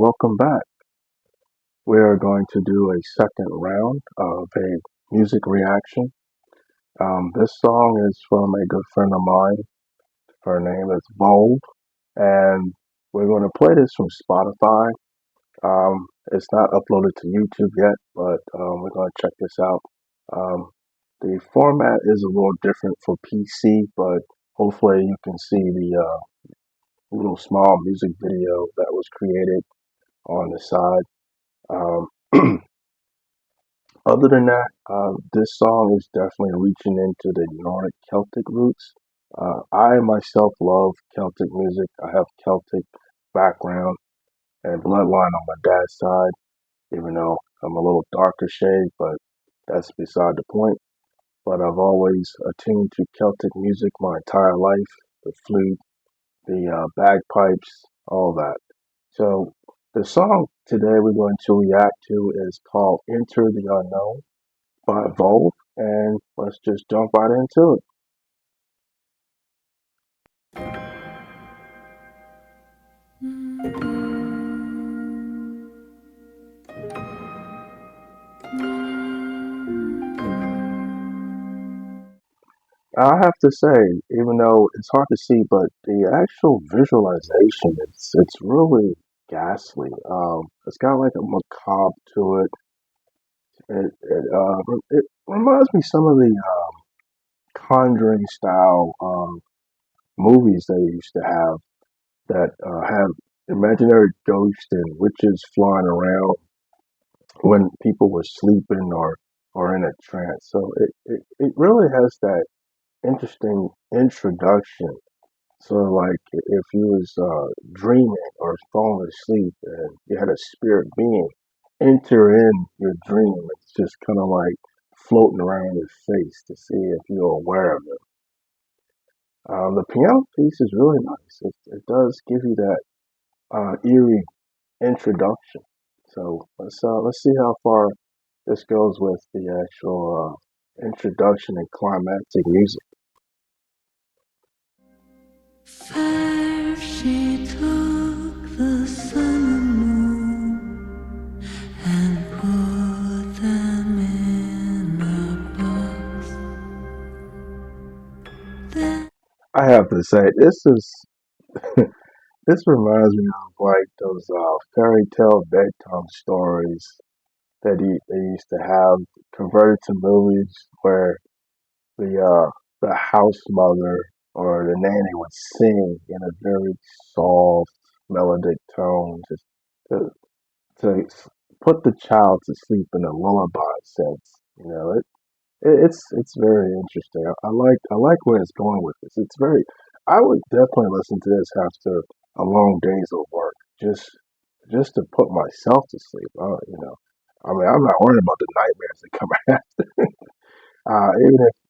welcome back. We are going to do a second round of a music reaction. This song is from a good friend of mine. Her name is VOELVE, and we're going to play this from Spotify. It's not uploaded to YouTube yet, but we're going to check this out. Um, the format is a little different for PC, but hopefully you can see the little small music video that was created on the side. Um, Other than that, this song is definitely reaching into the Nordic Celtic roots. I myself love Celtic music. I have Celtic background and bloodline on my dad's side, even though I'm a little darker shade, but that's beside the point. But I've always attuned to Celtic music my entire life, the flute, the bagpipes, all that. So the song today we're going to react to is called Enter the Unknown by VOELVE, and let's just jump right into it. I have to say, even though it's hard to see, but the actual visualization, it's really ghastly. It's got like a macabre to it. It reminds me some of the Conjuring style movies they used to have imaginary ghosts and witches flying around when people were sleeping or in a trance. So it really has that interesting introduction. So like if you was dreaming or falling asleep and you had a spirit being enter in your dream, it's just kind of like floating around your face to see if you're aware of it. The piano piece is really nice. It does give you that eerie introduction. So let's see how far this goes with the actual introduction and climactic music. Fire, she took the sun and moon and put them in a box. Then I have to say, this reminds me of like those fairy tale bedtime stories that they used to have converted to movies where the house mother or the nanny would sing in a very soft melodic tone to to put the child to sleep in a lullaby sense. It's very interesting. I like where it's going with this. It's very. I would definitely listen to this after a long days of work, just to put myself to sleep. I mean, I'm not worried about the nightmares that come after.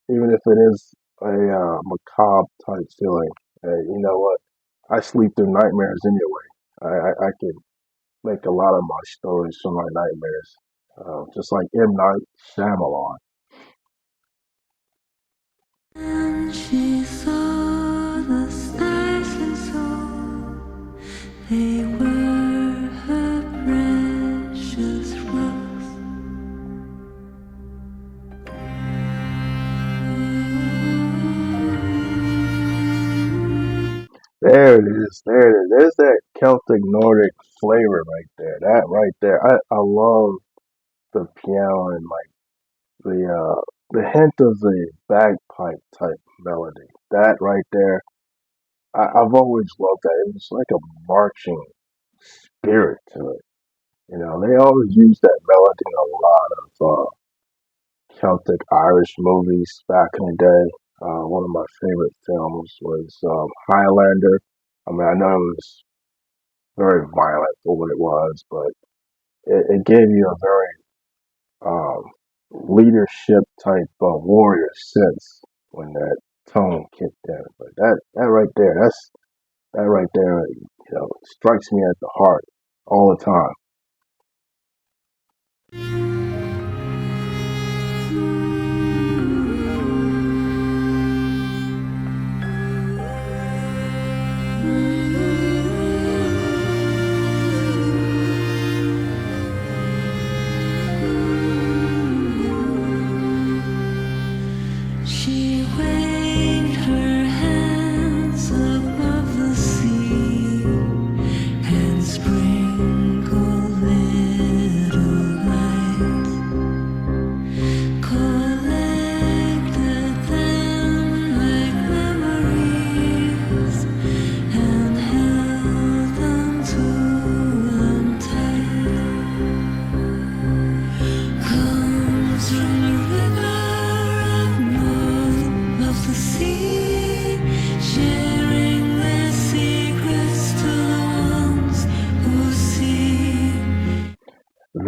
Even if it is a macabre type feeling, you know what? I sleep through nightmares anyway. I can make a lot of my stories from my nightmares, just like M Night Shyamalan. she saw the stars and saw they were her precious rose. There it is. There it is. There's that Celtic Nordic flavor right there. That right there. I love the piano and like the hint of the bagpipe type melody. That right there. I've always loved that. It was like a marching spirit to it. They always use that melody in a lot of Celtic Irish movies back in the day. One of my favorite films was Highlander. I mean, I know it was very violent for what it was, but it gave you a very um, leadership type warrior sense when that tone kicked in. But that right there, that right there, strikes me at the heart all the time.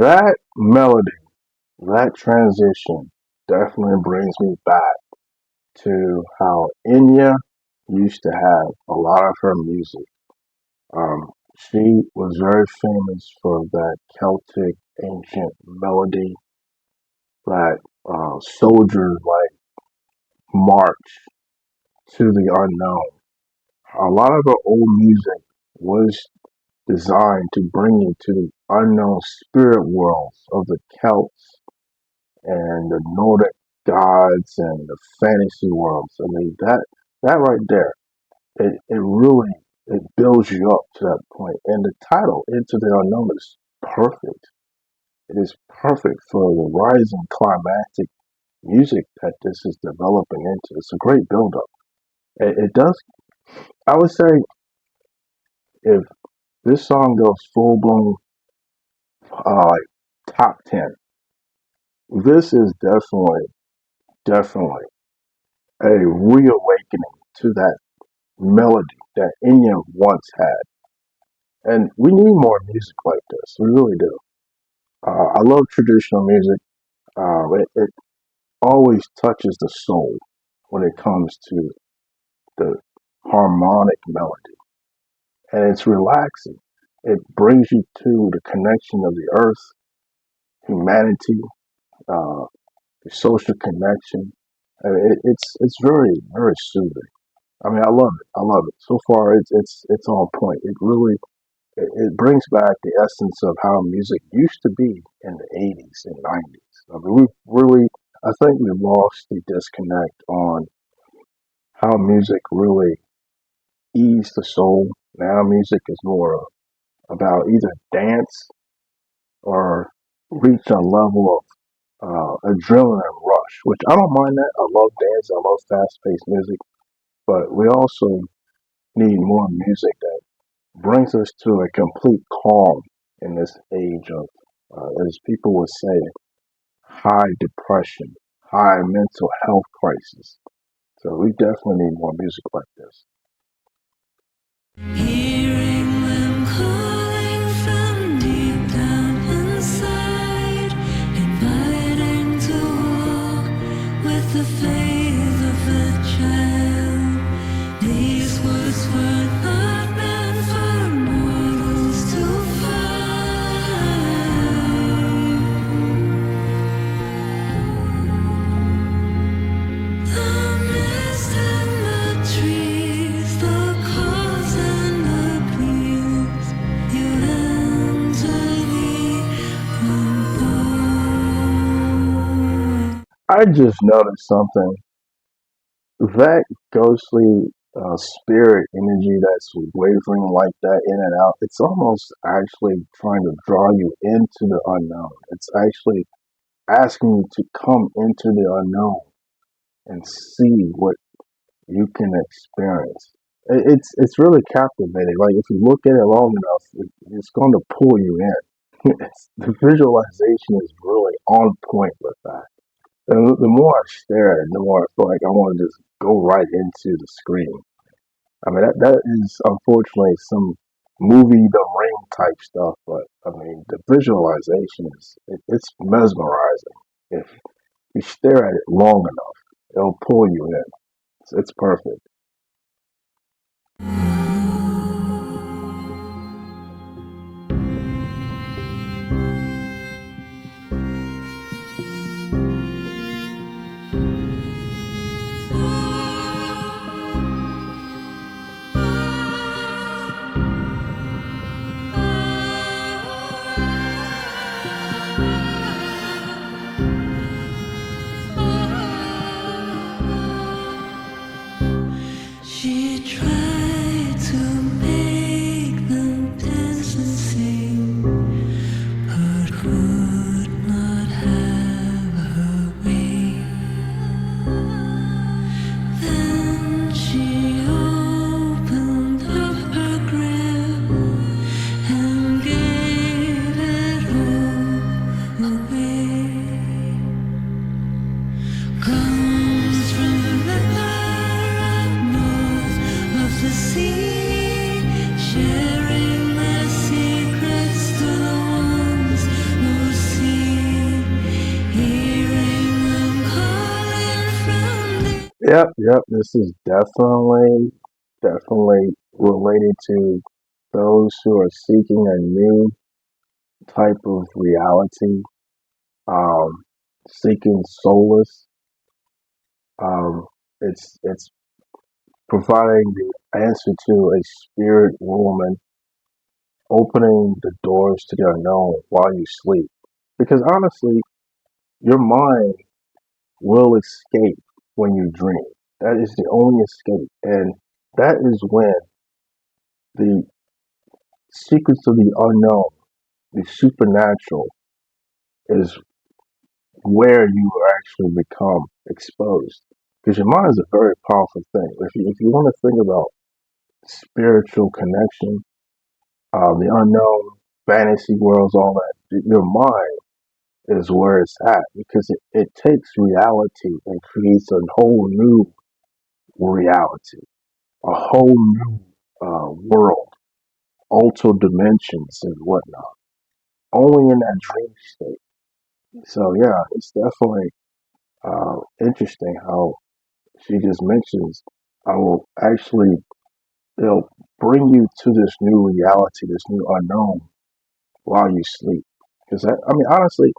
That melody, that transition definitely brings me back to how Enya used to have a lot of her music. She was very famous for that Celtic ancient melody, that soldier like march to the unknown. A lot of her old music was designed to bring you to the unknown spirit worlds of the Celts and the Nordic gods and the fantasy worlds. I mean that right there, it really it builds you up to that point. And the title, Into the Unknown, is perfect. It is perfect for the rising climactic music that this is developing into. It's a great build up. It does I would say if this song goes full blown top 10, this is definitely a reawakening to that melody that Enya once had. And we need more music like this. We really do. I love traditional music. It always touches the soul when it comes to the harmonic melody. And it's relaxing. It brings you to the connection of the earth, humanity, uh, the social connection. It's very soothing. I mean, I love it. I love it. So far, it's on point. It brings back the essence of how music used to be in the 80s and 90s. I mean, I think we've lost the disconnect on how music really eased the soul. Now, music is more about either dance or reach a level of adrenaline rush, which I don't mind that. I love dance. I love fast paced music. But we also need more music that brings us to a complete calm in this age of, as people would say, high depression, high mental health crisis. So we definitely need more music like this. Hearing them calling from deep down inside, inviting to walk with the faith of a child. These words were not meant for mortals to find. The mist and the trees, the calls and the peals, you enter the unknown. I just noticed something. That ghostly spirit energy that's wavering like that in and out, it's almost actually trying to draw you into the unknown. It's actually asking you to come into the unknown and see what you can experience. It's really captivating. Like if you look at it long enough, it's going to pull you in. The visualization is really on point with that. And the more I stare at it, the more I feel like I want to just go right into the screen. I mean, that is unfortunately some movie The Ring type stuff, but I mean, the visualization it's mesmerizing. If you stare at it long enough, it'll pull you in. It's perfect. Yep. This is definitely related to those who are seeking a new type of reality, um, seeking solace. Um, it's providing the answer to a spirit woman, opening the doors to the unknown while you sleep. Because honestly, your mind will escape when you dream. That is the only escape, and that is when the secrets of the unknown, the supernatural, is where you actually become exposed. Because your mind is a very powerful thing. If you want to think about spiritual connection, the unknown, fantasy worlds, all that, your mind is where it's at because it takes reality and creates a whole new reality, a whole new world, alter dimensions and whatnot, only in that dream state. So yeah, it's definitely interesting how she just mentions I will actually, bring you to this new reality, this new unknown while you sleep. Because I mean, honestly,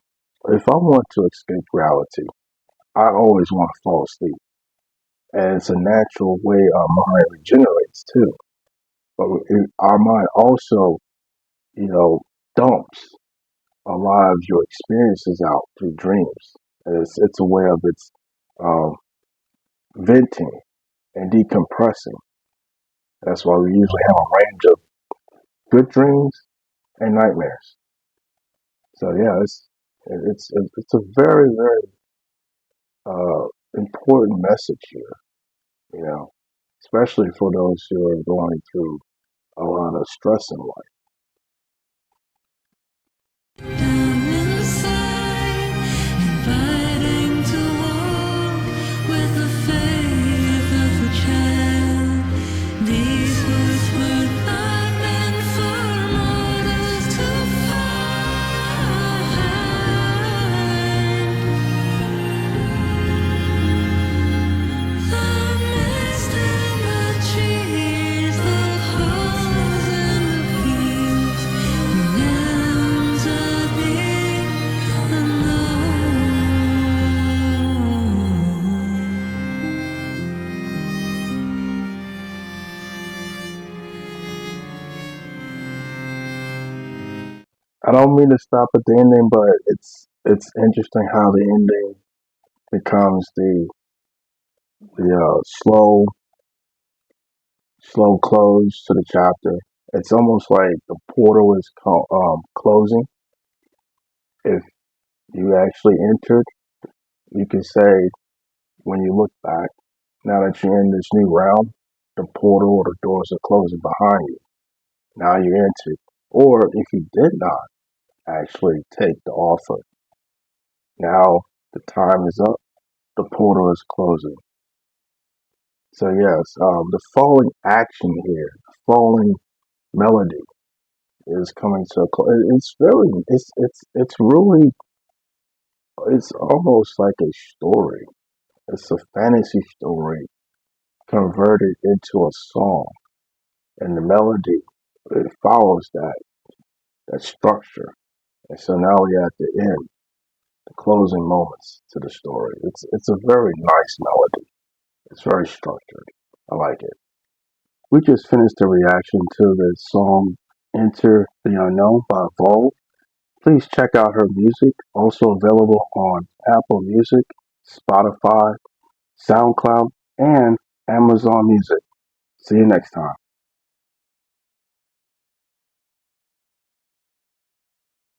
if I want to escape reality, I always want to fall asleep, and it's a natural way our mind regenerates too. But our mind also, you know, dumps a lot of your experiences out through dreams. And it's a way of its um, venting and decompressing. That's why we usually have a range of good dreams and nightmares. So yeah, it's a very important message here. You know, especially for those who are going through a lot of stress in life. I'm inside, inviting to walk with the faith of a child. These words were not meant for mortals to find. The mist in the trees, the halls and the fields, realms of the unknown. I don't mean to stop at the ending, but it's interesting how the ending becomes the slow close to the chapter. It's almost like the portal is closing. If you actually entered, you can say when you look back, now that you're in this new realm, the portal or the doors are closing behind you. Now you entered. Or if you did not actually take the offer, now the time is up, the portal is closing. So yes, the falling action here, the falling melody is coming to a close. It's really, it's almost like a story. It's a fantasy story converted into a song, and the melody it follows that structure. And so now we're at the end, the closing moments to the story. It's a very nice melody. It's very structured. I like it. We just finished a reaction to the song "Enter the Unknown" by VOELVE. Please check out her music, also available on Apple Music, Spotify, SoundCloud, and Amazon Music. See you next time.